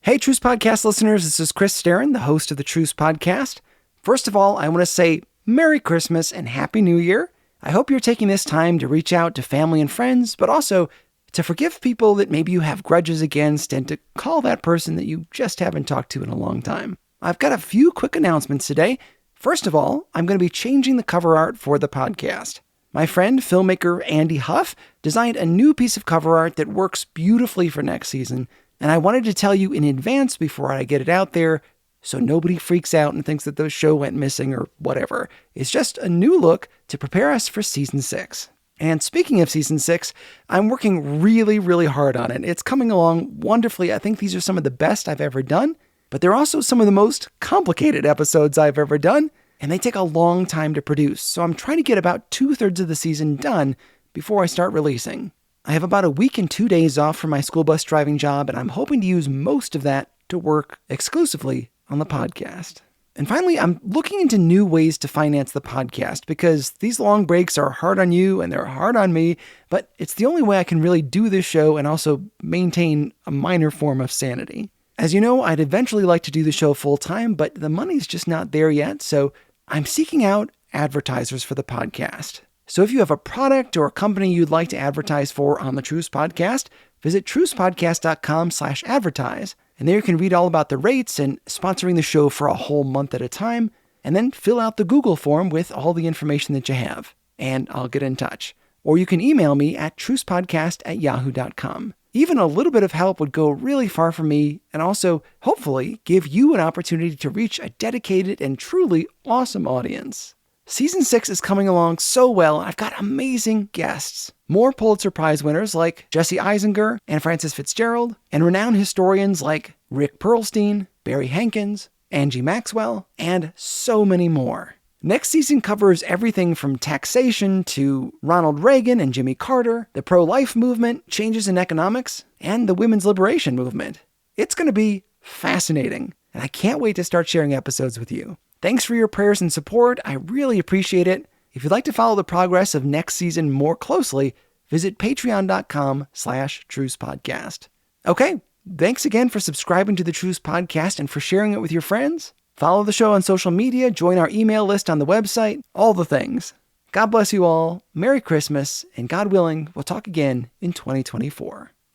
Hey, Truce Podcast listeners, this is Chris Staron, the host of the Truce Podcast. First of all, I want to say Merry Christmas and Happy New Year. I hope you're taking this time to reach out to family and friends, but also to forgive people that maybe you have grudges against and to call that person that you just haven't talked to in a long time. I've got a few quick announcements today. First of all, I'm going to be changing the cover art for the podcast. My friend, filmmaker Andy Huff, designed a new piece of cover art that works beautifully for next season, and I wanted to tell you in advance before I get it out there so nobody freaks out and thinks that the show went missing or whatever. It's just a new look to prepare us for Season 6. And speaking of Season 6, I'm working really hard on it. It's coming along wonderfully. I think these are some of the best I've ever done, but they're also some of the most complicated episodes I've ever done, and they take a long time to produce. So I'm trying to get about 2/3 of the season done before I start releasing. I have about a week and 2 days off from my school bus driving job, and I'm hoping to use most of that to work exclusively on the podcast. And finally, I'm looking into new ways to finance the podcast because these long breaks are hard on you and they're hard on me, but it's the only way I can really do this show and also maintain a minor form of sanity. As you know, I'd eventually like to do the show full time, but the money's just not there yet, so I'm seeking out advertisers for the podcast. So if you have a product or a company you'd like to advertise for on the Truce Podcast, visit trucepodcast.com/advertise. And there you can read all about the rates and sponsoring the show for a whole month at a time, and then fill out the Google form with all the information that you have, and I'll get in touch. Or you can email me at trucepodcast@yahoo.com. Even a little bit of help would go really far for me, and also, hopefully, give you an opportunity to reach a dedicated and truly awesome audience. Season 6 is coming along so well, and I've got amazing guests. More Pulitzer Prize winners like Jesse Eisinger and Frances Fitzgerald, and renowned historians like Rick Perlstein, Barry Hankins, Angie Maxwell, and so many more. Next season covers everything from taxation to Ronald Reagan and Jimmy Carter, the pro-life movement, changes in economics, and the women's liberation movement. It's going to be fascinating, and I can't wait to start sharing episodes with you. Thanks for your prayers and support. I really appreciate it. If you'd like to follow the progress of next season more closely, visit patreon.com/trucepodcast. Okay, thanks again for subscribing to the Truce Podcast and for sharing it with your friends. Follow the show on social media, join our email list on the website, all the things. God bless you all, Merry Christmas, and God willing, we'll talk again in 2024.